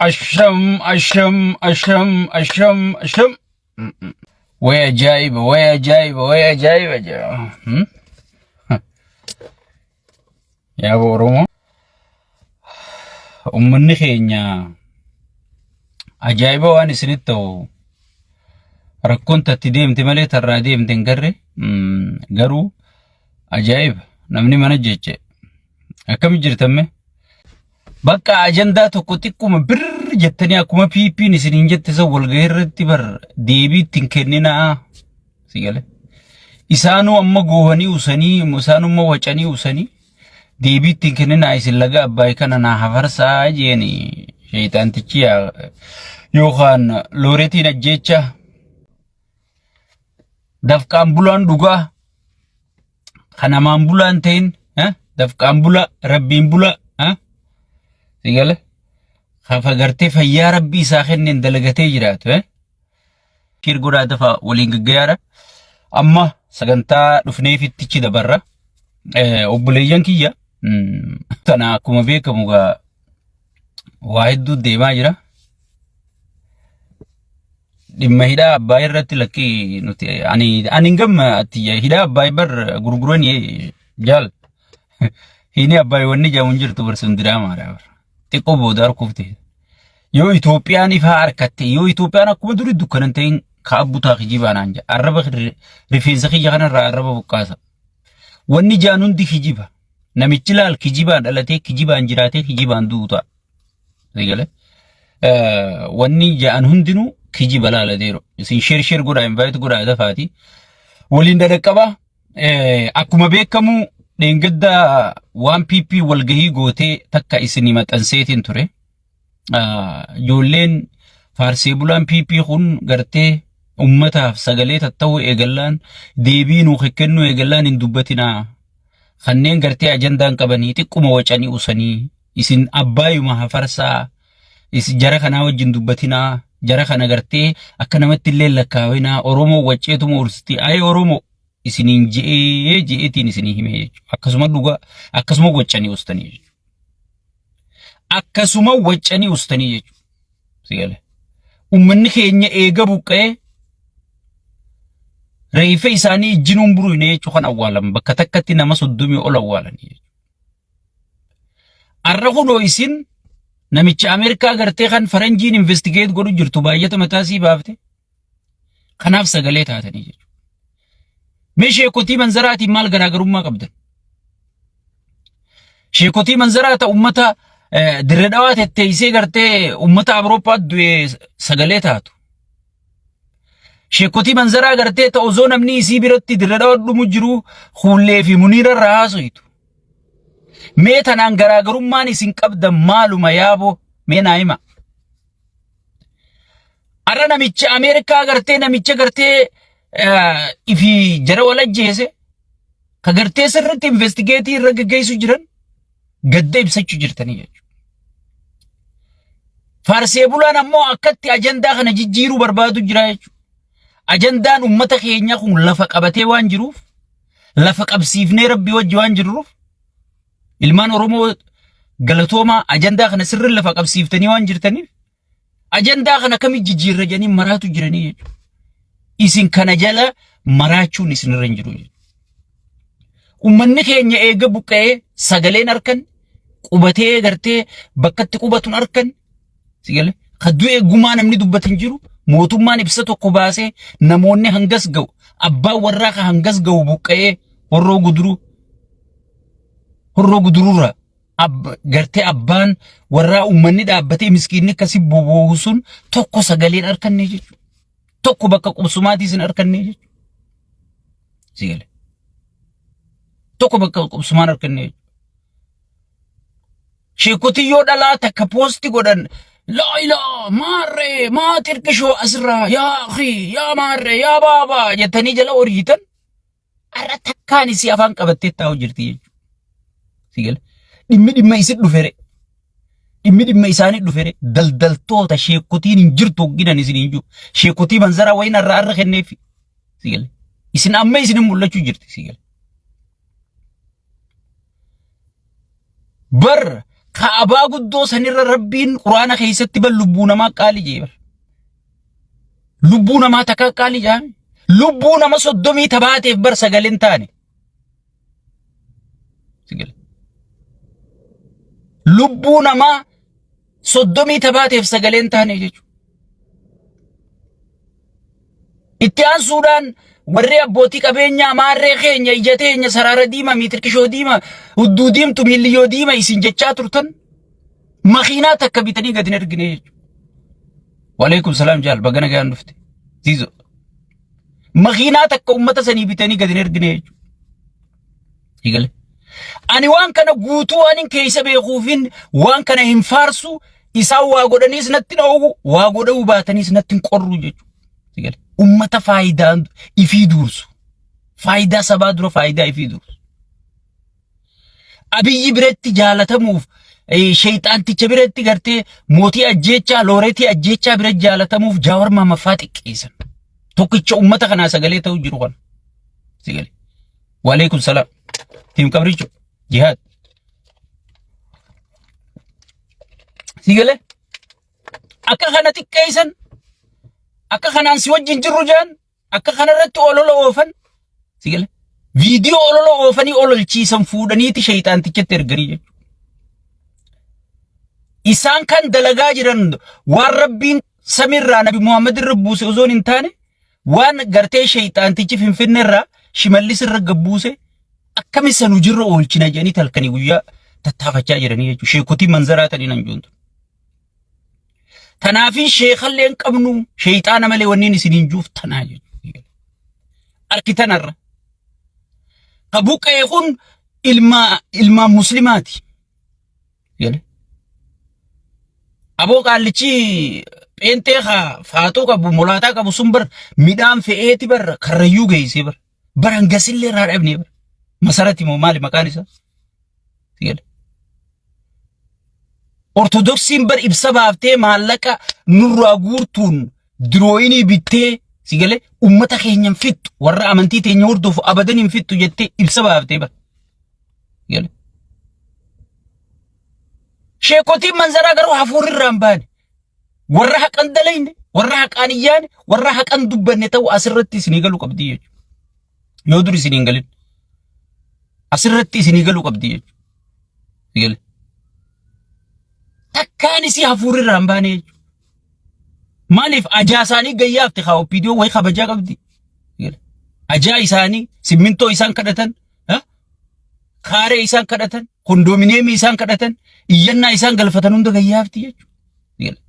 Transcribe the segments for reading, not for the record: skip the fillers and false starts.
أشم أشم أشم أشم أشم. ويا جايبة ويا جايبة ويا جايبة يا أبو رومو أمني خينيا أجايبة وأنا سنتو ركون تتديم تملي تراديم تنقري قرو أجايب نمني منجج أكم جرتمه بقى أجندة تكتكم بر جتني أكما بي نسنين جت تسول غير تبر ديبي تنكننا سيقاله إسانو أما جوهني وسني مسانو ما وجاني وسني ديبي تنكننا عايز لقى أباي كان أنا حفرسا جيني شيطان تجيا يوخان لوريتي نجيتشا دفقان بولان دوغا خنامان بولان تين دفقان بولا ربين بولا سيقاله خاف غرتي فيا ربي ساخن اندلغتي جرات كير غدا دفا ولين غيارا اما سغنتا دفني في تيچي دبره اوبليان كيا تنا كوما بيكمغا واحد ديما جرا ديما هيدا بايرت لكي نوتي يعني انغم اتي هيدا بايبر غرغروني جال هيني اباي وني جاونجر تبرسن دراما راه تيكو بودار كوفتي يو إثيوبياني فاركتي يو إثيوبيانا كم دوري دكانن تين كابوتا خجيبان أنجا عربة رفيزة خجانا عربة بكاسة وني جانون دي خجيبا نميتشلال خجيبان التي خجيبان جراتي خجيبان دوتا زيقله وني جانون دينو خجيبا لا لديرو يسين شير غورا انفايت غورا دفاتي ولين دكبا أكما بيكمو دينجدا وان بي والجهي غوتي تكا إسنيمات أنسيتين توري جولين فارسي بولان بي خون غرتي أمتا سغلي تتو إيغلان ديبين وخكنو إيغلان اندوبتنا خنين غرتي أجندان كباني تكوما وچاني وساني إسن أبايو مها فرسا إس جارخنا وجن دوبتنا جارخنا غرتي أكنمت الليل لكاوينا أورومو وچيتو مورستي أي أورومو إسنين جئتين إسنين همي أكسما دوغا أكسما وچاني وستاني akkasuma wacani ustani jechu sigale ummanni keenya eega buqee reefa isaanii ijjinuun buru ine jechu kan awwalan bakka takkatti nama 30 ol awwalan jechu arra kuno isin namicha Ameerikaa gartee kan faranjiin investigate godhu jirtu baay'ata mataasii baafte kanaaf sagalee taatanii jechu meeshee kotii manzaraati maal garaagarummaa qabdan sheekotii manzaraata ummata diredawat etteisee gartee ummata Awurooppaa du'e sagalee taatu sheekotii manzaraa gartee ta'ozoo namni isii biratti diredawat dhumu jiru hullee fi muniira irraa haasoitu mee tanaan garaagarummaan isin qabdan maaluma yaabo mee naa hima arra namicha Ameerikaa gartee namicha gartee ifi jara walajjeese ka gartee sirritti investigeetii irra geggeessu jiran gadda ibsachuu jirtanii jechuudha. Faarsee bulaan ammoo akkatti ajandaa kana jijjiiruu barbaadu jira jechuudha. Ajandaan ummata keenya kun lafa qabatee waan jiruuf lafa qabsiifnee rabbi wajji waan jiruuf ilmaan Oromoo galatooma ajandaa kana sirri lafa qabsiiftanii waan jirtaniif ajandaa kana kami jijjiirra janii maraatu jiranii jechuudha. Isin kana jala maraachuun isin irra hin jiru jechuudha. Ummanni keenya eega buqqee sagaleen arkan qubatee gartee bakkatti qubatun arkan sigale kaddu eegumaa namni dubbatin jiru mootummaan ibsa tokko baasee namoonni hangas ga'u abbaan warraa ka hangas ga'u buqqee horroo gudurura gartee abbaan warraa ummanni dhaabbatee miskiinni akkasi boboohu sun tokko sagaleen arkanne jechuudha tokko bakka qubsumaatii isin arkanne jechuudha sigale tokko bakka qubsumaan arkanne sheekotiyyoo dhalaa takka poosti godhan la ilaa maarree maa tirqishoo asirraa yaa akhi yaa maarree yaa baabaa jettanii jala horiitan arra takkaan isii afaan qabattee taa'u jirti jechuudha sigale dhimmi isin dhufere dhimmi isaanii dhufere daldaltoota sheekotiin hin jirtu hogginan isin hin jiru sheekotii manzaraa wayin arra kenneefi sigale isin amma isin mul'achuu jirti sigale bar كعبا قدو سنر ربين قرآن خيست بل لبونا ما قال جيبر لبونا ما تكا قال جامي لبونا ما صدومي تباتي بر سقلين تاني سقل لبونا ما صدومي تباتي بسقلين تاني جيجو اتيان سودان warri abbootii qabeenyaa maarree keenya ija teenya sarara diima miitirkishoo diima hudduu diimtu miilliyoo diima isin jechaa turtan makiinaa takka bitanii gad hin ergine jechuudha. Waalaikum salaam jaal bagana gaan dhufte zizo makiinaa takka ummata sanii bitanii gad hin ergine jechuudha. Igale ani waan kana guutuu waan keessa beekuufin waan kana hin faarsu isaan waa godhaniis natti dhoogu waa godhuu baataniis natti hin qorru jechuudha. Igale ummata faayidaan ifii dursu faayidaa sabaa dura faayidaa ifii dursu abiyyi biratti jaalatamuuf shayxaanticha biratti gartee mootii ajjeechaa looreetii ajjeechaa biratti jaalatamuuf jaawar maamaffaa xiqqeessan tokkicha ummata kanaa sagalee ta'u jiru kana sigale waalaikum salaam tim kabricho jihad sigale akka kana xiqqeessan akka kanaan si wajjin jirru jaan akka kanarratti olola oofan sigale viidiyoo olola oofanii ololchiisan fuudhaniiti shayxaantichatti erganii jechuudha. Isaan kan dalagaa jiran waan rabbiin samirraa nabi Muhammad irra buuse osoon hin taane waan gartee shayxaantichi finfinneerraa shimallis irra gabbuuse akkamisan hujirra oolchina jedhanii halkanii guyyaa tattaafachaa jiranii jechuudha. Sheekotii manzaraa ta'anii nan joontu. Tanaafin sheekalleen qabnu shayxaana malee wanniin isiniin juuf tanaa jechuudha. Arkitanarra qabuqee kun ilma muslimaati. Aboo qaallichi pheenxee faaxoo qabu molaataa qabu sun bar midhaan fe'eeti bar karrayyuu geessee bar hangasillee irraa dhabnee bar masarati moo maali maqaan isaa ortodoksiin bar ibsa baaftee maallaqa nurraa guurtuun dirooyinii bittee sigale ummata keenyan fittu warra amantii teenya hordofu abadan hin fittu jettee ibsa baaftee bar sigale sheekotii manzaraa garuu hafuurirraan baane warra haqan dalayne warra haqaan iyyaane warra haqan dubbanne ta'u asirratti isinii galuu qabdi jechuudha. Yoo dur isinii hin galin asirratti isinii galuu qabdi jechuudha. Takkaan isii hafuurirraan baane jechuudha. Maaliif ajaa isaanii gayyaafte haa opiidiyoo wayi kabajaa qabdi. Ajaa isaanii simmintoo isaan kadhatan kaaree isaan kadhatan kondominiyeemii isaan kadhatan iyyannaa isaan galfatan hunda gayyaafti jechuudha.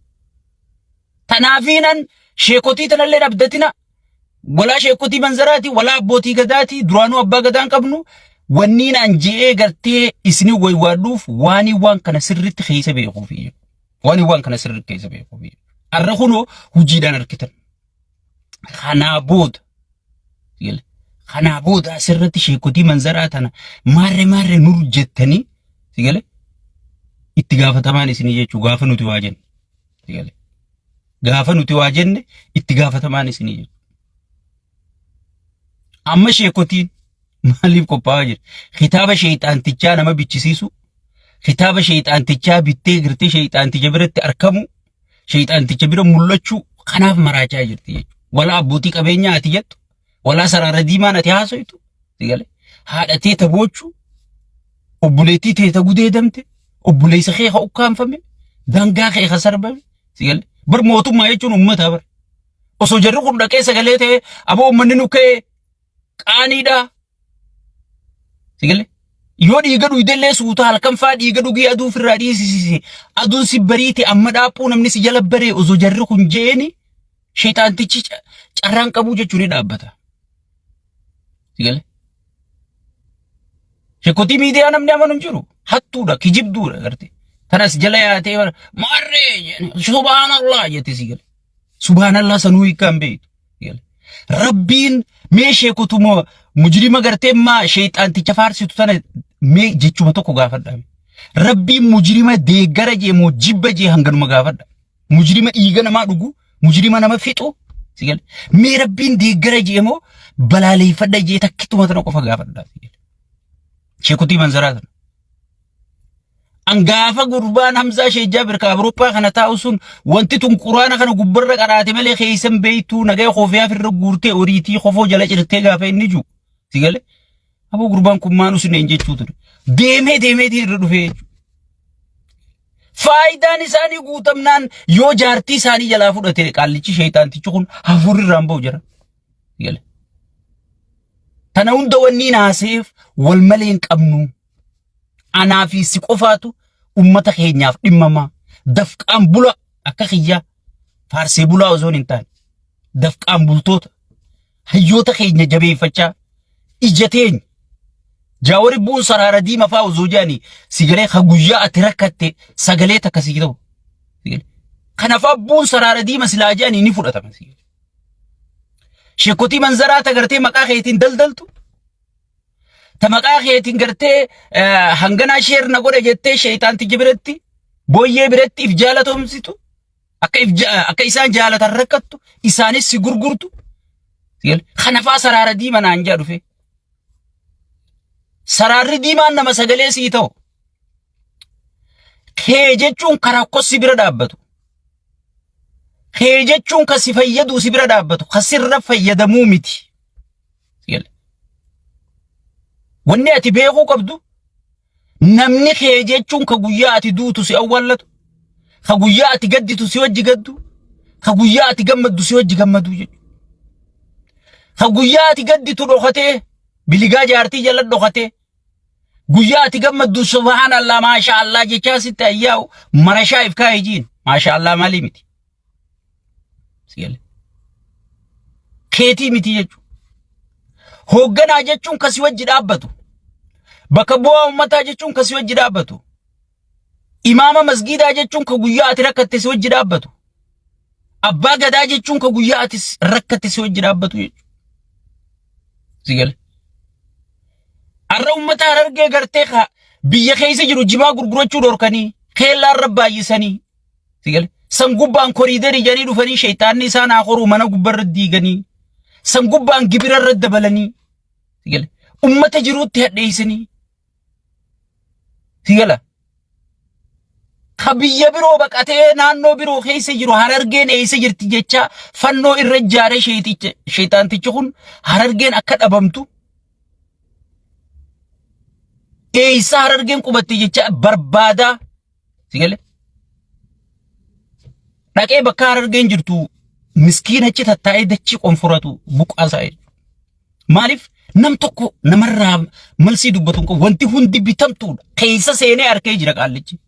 Tanaafiinan sheekotii tanallee dhabdatina walaa sheekotii manzaraati walaa abbootii gadaati duraanuu abbaa gadaan qabnu wanniin an je'ee gartee isinii waywaadhuuf waan kana sirritti keessa beekuuf waan kana sirritti keessa beekuuf arra kunoo hujiidhaan arkitan kanaa booda asirratti sheekotii manzaraa tana maarree nur jettanii sigale itti gaafatamaan isinii jechuu gaafa nuti waa jenne sigale gaafa nuti waa jenne itti gaafatamaan isinii jechuu amma sheekotiin maaliif qophaa'aa jira kitaaba shayxaantichaa nama bichisiisu kitaaba shayxaantichaa bittee girtee shayxaanticha biratti argamu shayxaanticha bira mul'achuu kanaaf maraachaa jirti jechuudha. Walaa abbootii qabeenyaa ati jettu walaa sarara diimaan ati haasoytu sigale haadhatee taboochuu obboleettii teeta gudeedamte obboleessa kee haa ukkaanfame dangaa kee haa sarbame sigale bar mootummaa jechuun ummata bar osoo jarri kun dhaqee sagalee ta'e aboo ummanni nu ka'e qaaniidha sigale yoo dhiiga dhuydellee suutaa halkan faa dhiiga dhugii aduu firraa dhiisisi aduun si bariiti amma dhaaphuu namni si jala baree osoo jarri kun jeeni shayxaantichi carraan qabuu jechuun ni dhaabbata sigale sheekotii miidiyaa namni amanu hin jiru hattuudha kijibduudha garte tanas jala yaatee maarree subhaanallah jette sigale subhaanallah sanuu hiikkaan beektu sigale rabbiin mee sheekotuma mujrima gartee maa shayxaanticha faarsitu tana mee jechuma tokko gaafadha rabbiin mujrima deeggara jee moo jibba jee hanganuma gaafadha mujrima dhiiga namaa dhugu mujrima nama fixu sigale mee rabbiin deeggara jee moo balaaleeffadha jee takkituma tana qofa gaafadha sigale sheekotii manzaraa tana Anggafa gurbaan Hamzaa Sheikh Jaabir ka Awurooppaa kana taa'u sun wanti tun quraana kana gubbarra qaraate malee keessan beeytuu nagaa qofiyaa firra guurtee oriitii qofoo jala cirtee gaafa inni jiru. Sigale aboo gurbaan kun maanu sineen jechuu ture. Deemee irra dhufee faayidaan isaanii guutamnaan yoo jaartii isaanii jalaa fudhate qaallichi sheeyxaantichi kun hafuurri irraan ba'u jira. Sigale tana hunda wanni naaseef wal malee hin qabnu. Anaa fi si qofaatu ummata keenyaaf dhimmama. Dafqaan bula akka kiyya faarsee bulaa osoo hin taane dafqaan bultoota hayyoota keenya jabeeffachaa ija teenya jaawari buun saraara diima faa osoo jaanii sigalee ka guyyaa ati rakkatte sagalee takkasii ta'u. Kanaafaa buun saraara diima silaa jaanii ni fudhatama. Sheekotii manzaraa tagartee maqaa keetiin daldaltu. Tamaqaa keetiin gartee hangana sheer na godhe jettee sheeyxaantichi biratti booyyee biratti if jaalatomsitu akka isaan jaalatan rakkattu isaanis si gurgurtu. Kanaafaa saraara diima naan jaa dhufe. Saraarri diimaan nama sagalee sii ta'u. Kee jechuun karaa kossi bira dhaabbatu. Kee jechuun kan si fayyadu si bira dhaabbatu kan sirra fayyadamuu miti. Wanni ati beekuu qabdu namni kee jechuun ka guyyaa ati duutu si awwallatu, ka guyyaa ati gadditu si wajji gaddu, ka guyyaa ati gammaddu si wajji gammadu jechuudha. Ka guyyaa ati gadditu dhokatee biligaa jaartii jala dhokatee guyyaa ati gammaddu subhanallah maasha Allah jechaa sitti ayyaa'u marashaa if kaa'ee jiin maasha Allah maalii miti. Keetii miti jechuudha. Hoogganaa jechuun kasi wajji dhaabbatu. Bakka bu'aa ummataa jechuun kasi wajji dhaabbatu. Imaama masgiidaa jechuun ka guyyaa ati rakkatte si wajji dhaabbatu. Abbaa gadaa jechuun ka guyyaa ati rakkatte si wajji dhaabbatu jechuudha. Sigale. Arra ummataa Harargee gartee ka biyya keessa jiru jimaa gurgurachuu dhorkanii keellaan rabbaayisanii. Sigale. San gubbaan koriidarii janii dhufanii sheeyxaanni isaan akoruu mana gubbarra diiganii. San gubbaan gibira irra dabalanii. Sigale. Ummata jiruutti hadheessanii. Sigala. Ka biyya biroo baqatee naannoo biroo keessa jiru Harargeen eessa jirti jecha fannoo irra jaaree sheeyxaantichi kun Harargeen akka dhabamtu. Eessa Harargeen qubatti jecha barbaadaa. Sigale. Dhaqee bakka Harargeen jirtu miskiina achi tattaa'ee dachii qonfuratu buqaasaa. Maaliif nam tokko namarraa malsii dubbatu kun wanti hundi bitamtuudha. Keessa seenee arkee jira qaallichi.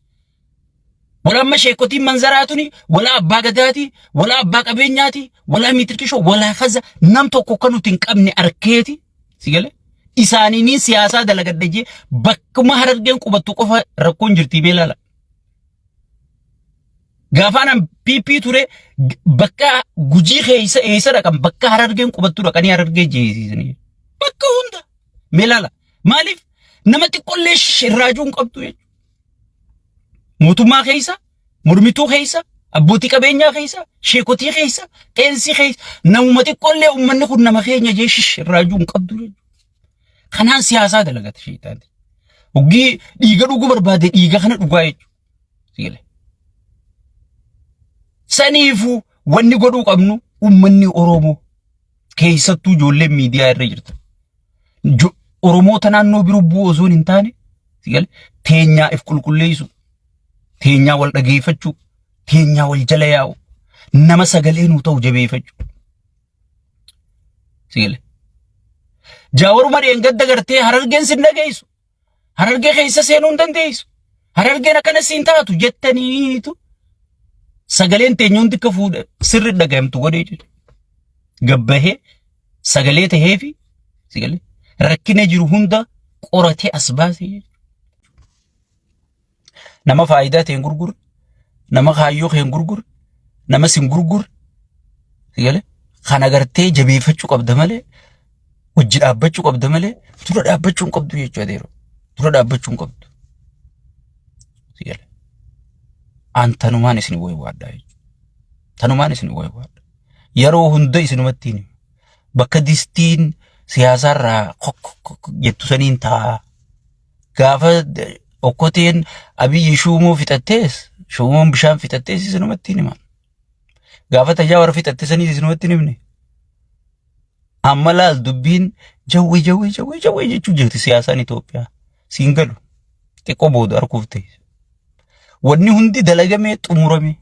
Wala amma sheekotiin manzaraatuni, wala abbaa gadaati, wala abbaa qabeenyaati, wala miitirkishoo, wala kaza nam tokko kan nuti hin qabne arkeeti. Sigale. Isaaniin siyaasaa dalagadda bakkuma Harargeen qubattu qofa rakkoon jirti beelala. Gaafaan PP ture bakka gujii keessa eessa dhaqan bakka Harargeen qubattu dhaqanii Harargee jeesisanii. Bakka hunda meelala. Maaliif namatti qollee shirraajuun qabdu jechuudha. Mootummaa keessa, mormituu keessa, abbootii qabeenyaa keessa, sheekotii keessa, qeensi keessa namumatti qollee uummanni kun nama keenya jee shirraajuun qabdu jechuudha. Kanaan siyaasaa dalagata sheeyxaanti. Oggii dhiiga dhuguu barbaade dhiiga kana dhugaa jechuudha. Saniifu wanni godhuu qabnu uummanni Oromoo keessattuu ijoolleen miidiyaa irra jirtu. Oromoota naannoo biroo bu'u osoo hin taane teenyaa if qulqulleessu, teenyaa wal dhageeffachuu, teenyaa wal jala yaa'u, nama sagalee nuu ta'u jabeeffachuu. Jaawaruma dheengadda gartee Harargeen sin dhageessu. Harargee keessa seenuu hin dandeessu. Harargeen akkana siin taatu jettaniitu. Sagaleen teenyoon xiqqaa fuudhe sirri dhagahamtu godhee jiru. Gabbahee sagalee taheefi sigale rakkina jiru hunda qoratee as baasee. Nama faayidaa ta'een gurgur, nama kaayyoo ta'een gurgur, nama sin gurgur. Sigale kan agartee jabeeffachuu qabda malee, hojii dhaabbachuu qabda malee, tura dhaabbachuu hin qabdu jechuudha. Tura dhaabbachuu hin qabdu. Sigale. Tanumaan isin waywaadhaa jechuudha. Tanumaan isin waywaadha. Yeroo hunda isinumatti himi. Bakka distiin siyaasaarraa jettu saniin ta'a. Gaafa okkoteen abiyyi shuumuu fixattees shuumuun bishaan fixattees isinumatti hima. Gaafa tajaa warra fixatte sanii isinumatti himne. Amma laal dubbiin jawwee jechuu jirti siyaasaan Itoophiyaa. Siin galu xiqqoo booda arguuf ta'e. Wanni hundi dalagamee xumurame.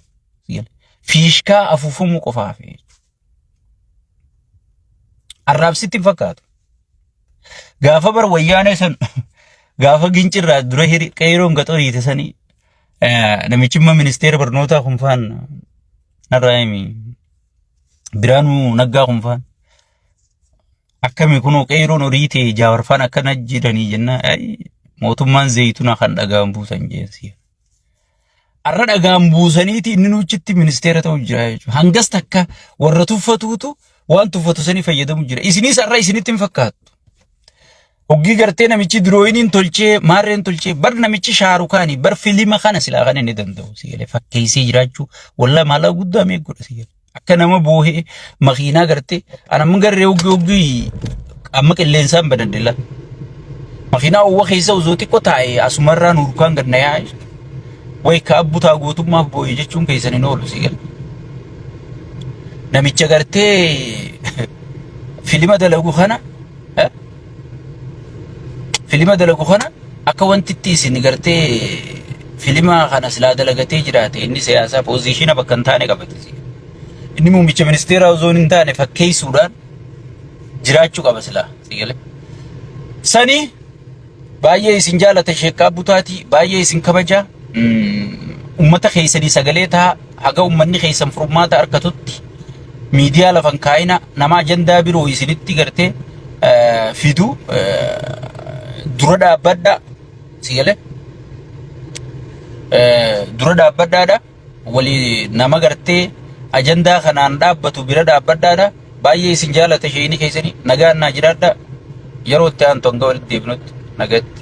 Fiishkaa afuufamuu qofaaf. Arraabsitti fakkaatu. Gaafa bar wayyaanee san gaafa gincirraa dura qeeroon gaxoo hiite sanii namichimma ministeera barnootaa kunfaan narraayimi Biraanuu Naggaa kunfaan akkami kunoo qeeroon horii ta'e jaawarfaan akkana jedhanii jenna mootummaan zayituna kan dhagaan buusan jeensi. Arra dhagaan buusaniiti inni nuchitti ministeera ta'u jira jechuudha. Hangas takka warra tuffatuutu waan tuffatu sanii fayyadamu jira. Isinis arra isinitti hin fakkaatu. Hoggi gartee namichi dirooyiniin tolchee maarreen tolchee bar namichi shaarukaanii bar filima kana silaa kan inni danda'u sigalee fakkeessee jiraachuu walla maala guddaa meequdha sigalee. Akka nama boohee makiinaa gartee anamni garree hoggi amma qilleensaan badandela. Makiinaa uwwa keessa osoo xiqqoo taa'ee asumarraan urkaan gad na yaa'e. Way ka abbutaa gootummaaf boo'ee jechuun keessan hin oolu sigalee. Namicha gartee filima dalagu kana filima dalagu kana akka wantitti isin gartee filima kana silaa dalagatee jiraate inni siyaasaa poozishiina bakka hin taane qabate. Inni muummicha ministeeraa osoo hin taane fakkeessuudhaan jiraachuu qaba silaa sigalee. Sanii baay'ee isin jaalata sheekkaa butaati baay'ee isin kabajaa. Ummata keessanii sagalee ta'a haga ummanni keessan furmaata argatutti miidiyaa lafan kaayina nama ajandaa biroo isinitti gartee fidu dura dhaabbadha sigalee dura dhaabbadhaadha walii nama gartee ajandaa kanaan dhaabbatu bira dhaabbadhaadha baay'ee isin jaalata sheekni keessanii nagaan naa jiraadha yeroo itti aantu hanga walitti deebinutti nagatti.